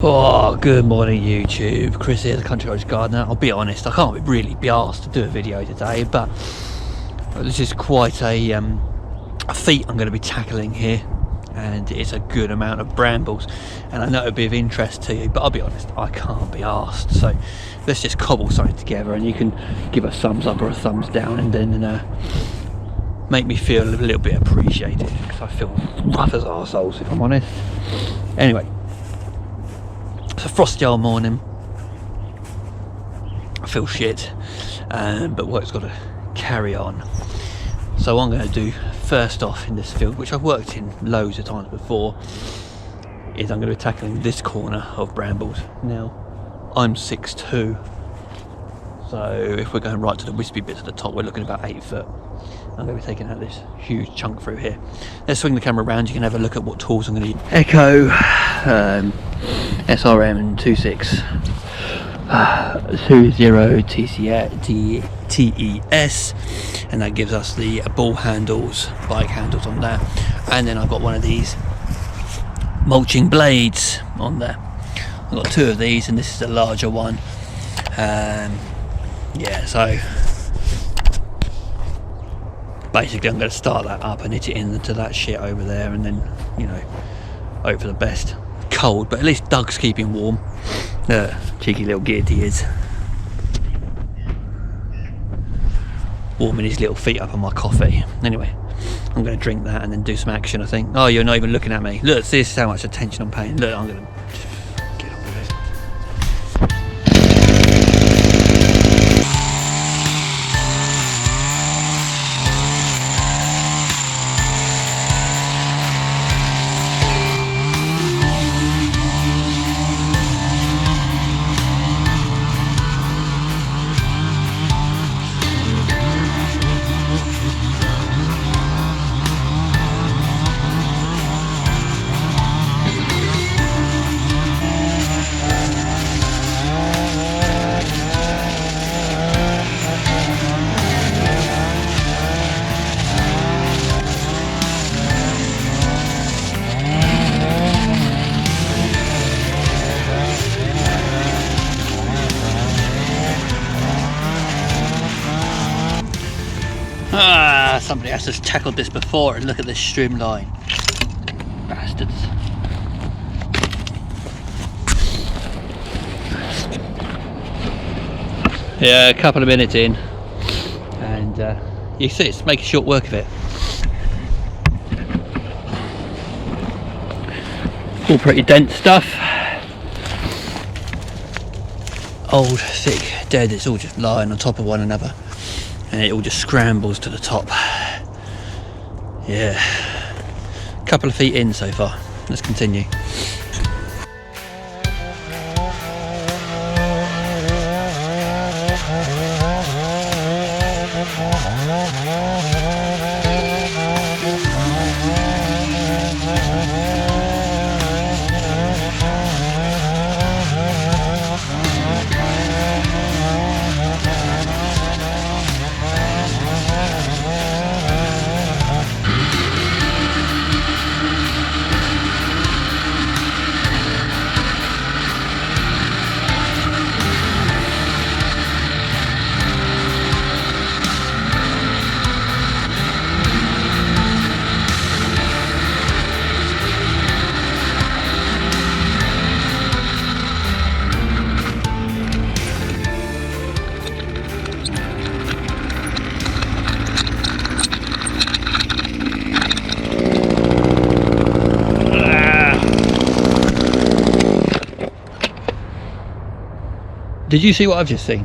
Oh, good morning YouTube. Chris here, the Country Roads Gardener. I'll be honest, I can't really be asked to do a video today, but this is quite a feat I'm going to be tackling here, and it's a good amount of brambles, and I know it'll be of interest to you, but I'll be honest, I can't be asked. So let's just cobble something together, and you can give a thumbs up or a thumbs down, and then make me feel a little bit appreciated, because I feel rough as arseholes, if I'm honest. Anyway, it's a frosty old morning. I feel shit, but work's got to carry on. So what I'm going to do first off in this field, which I've worked in loads of times before, is I'm going to be tackling this corner of brambles. Now, I'm 6'2", so if we're going right to the wispy bits at the top, we're looking about 8 foot. I'm going to be taking out this huge chunk through here. Let's swing the camera around, you can have a look at what tools I'm going to use. Echo SRM 26 20 TES, and that gives us the ball handles, bike handles on there. And then I've got one of these mulching blades on there. I've got 2 of these, and this is the larger one. Yeah, so basically I'm going to start that up and hit it into that shit over there, and then, you know, hope for the best. Cold, but at least Doug's keeping warm. Cheeky little gid he is. Warming his little feet up on my coffee. Anyway, I'm going to drink that and then do some action, I think. Oh, you're not even looking at me. Look, this is how much attention I'm paying. Look, I'm going to get on with it. Somebody has to tackled this before, and look at this streamline. Bastards. Yeah, a couple of minutes in, and you see it's making short work of it. All pretty dense stuff. Old, thick, dead, it's all just lying on top of one another, and it all just scrambles to the top. Yeah, a couple of feet in so far. Let's continue. Did you see what I've just seen?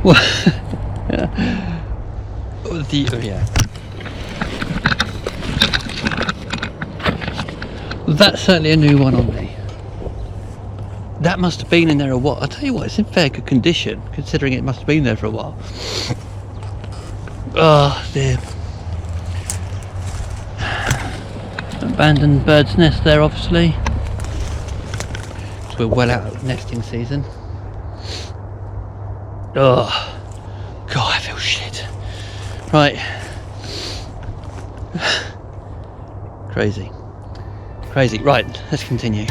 What? Yeah. That's certainly a new one on me. That must have been in there a while. I'll tell you what, it's in fair good condition, considering it must have been there for a while. Oh dear. Abandoned bird's nest there, obviously. So we're well out of nesting season. Oh, God, I feel shit. Right. Crazy. Crazy. Right, let's continue.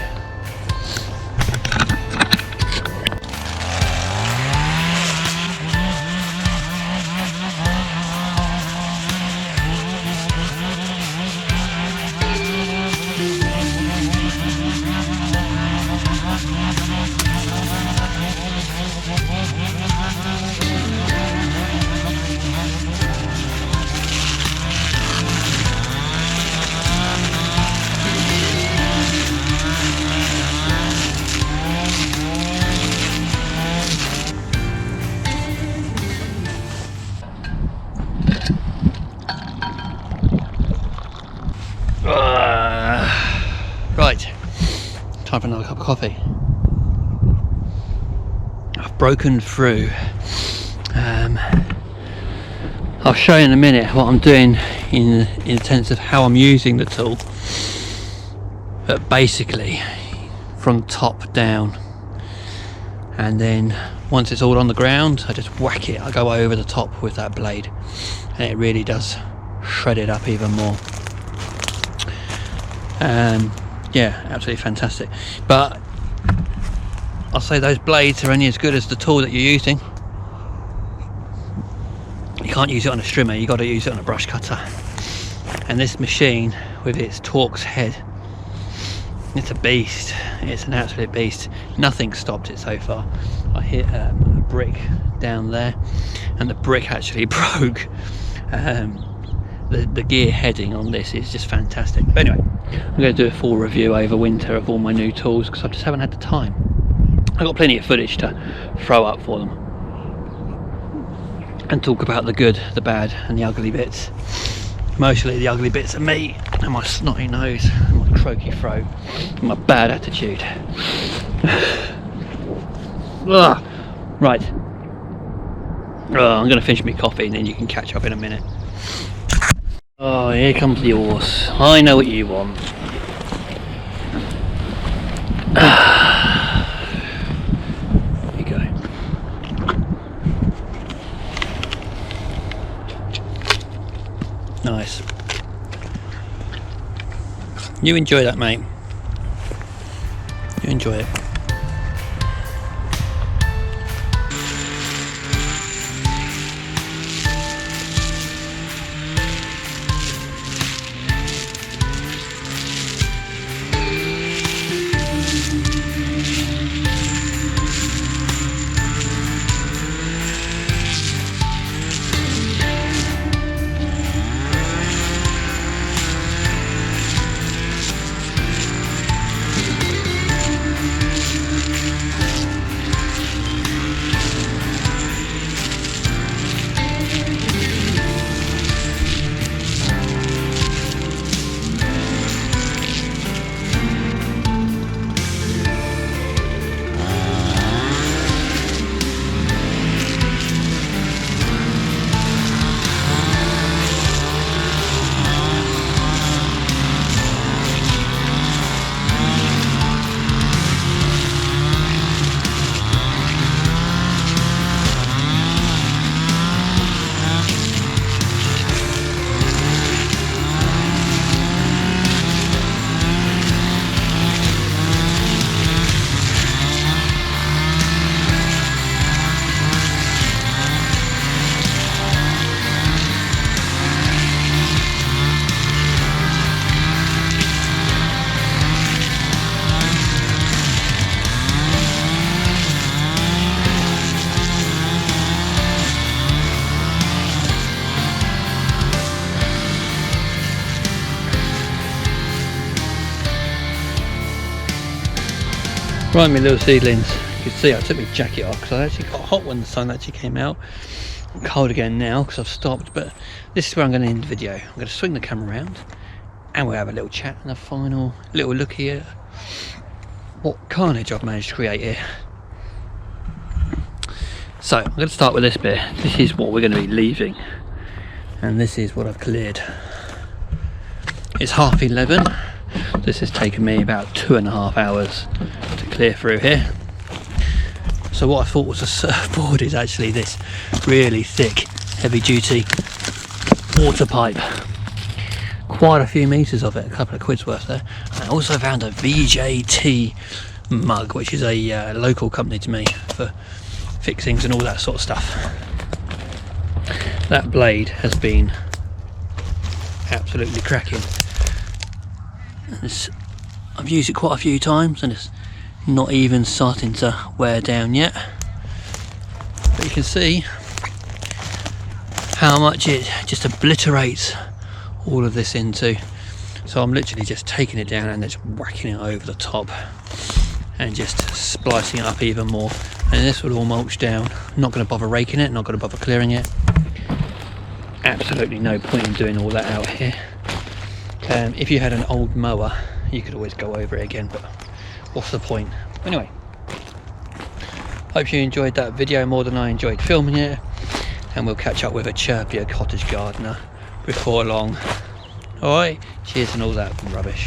Right, time for another cup of coffee. I've broken through. I'll show you in a minute what I'm doing in the sense of how I'm using the tool. But basically, from top down, and then once it's all on the ground, I just whack it. I go over the top with that blade, and it really does shred it up even more. Yeah, absolutely fantastic. But I'll say those blades are only as good as the tool that you're using. You can't use it on a strimmer, you got to use it on a brush cutter. And this machine with its Torx head, it's a beast. It's an absolute beast. Nothing stopped it so far. I hit a brick down there, and the brick actually broke. The gear heading on this is just fantastic. But anyway, I'm going to do a full review over winter of all my new tools because I just haven't had the time. I've got plenty of footage to throw up for them and talk about the good, the bad and the ugly bits. Mostly the ugly bits are me and my snotty nose and my croaky throat and my bad attitude. Right, I'm going to finish my coffee and then you can catch up in a minute. Oh, here comes the horse. I know what you want. Here you go. Nice. You enjoy that, mate. You enjoy it. Right, my little seedlings, you can see I took my jacket off because I actually got hot when the sun actually came out. I'm cold again now because I've stopped, but this is where I'm going to end the video. I'm going to swing the camera around and we'll have a little chat and a final little look here what carnage I've managed to create here. So I'm going to start with this bit. This is what we're going to be leaving and this is what I've cleared. It's 11:30. This has taken me about 2.5 hours to clear through here. So what I thought was a surfboard is actually this really thick, heavy duty water pipe. Quite a few meters of it, a couple of quid's worth there. I also found a VJT mug, which is a local company to me for fixings and all that sort of stuff. That blade has been absolutely cracking. I've used it quite a few times and it's not even starting to wear down yet, but you can see how much it just obliterates all of this into. So I'm literally just taking it down and just whacking it over the top and just splicing it up even more, and this will all mulch down. I'm not going to bother raking it, not going to bother clearing it. Absolutely no point in doing all that out here. If you had an old mower, you could always go over it again, but what's the point? Anyway, hope you enjoyed that video more than I enjoyed filming it, and we'll catch up with a chirpier cottage gardener before long. Alright, cheers and all that rubbish.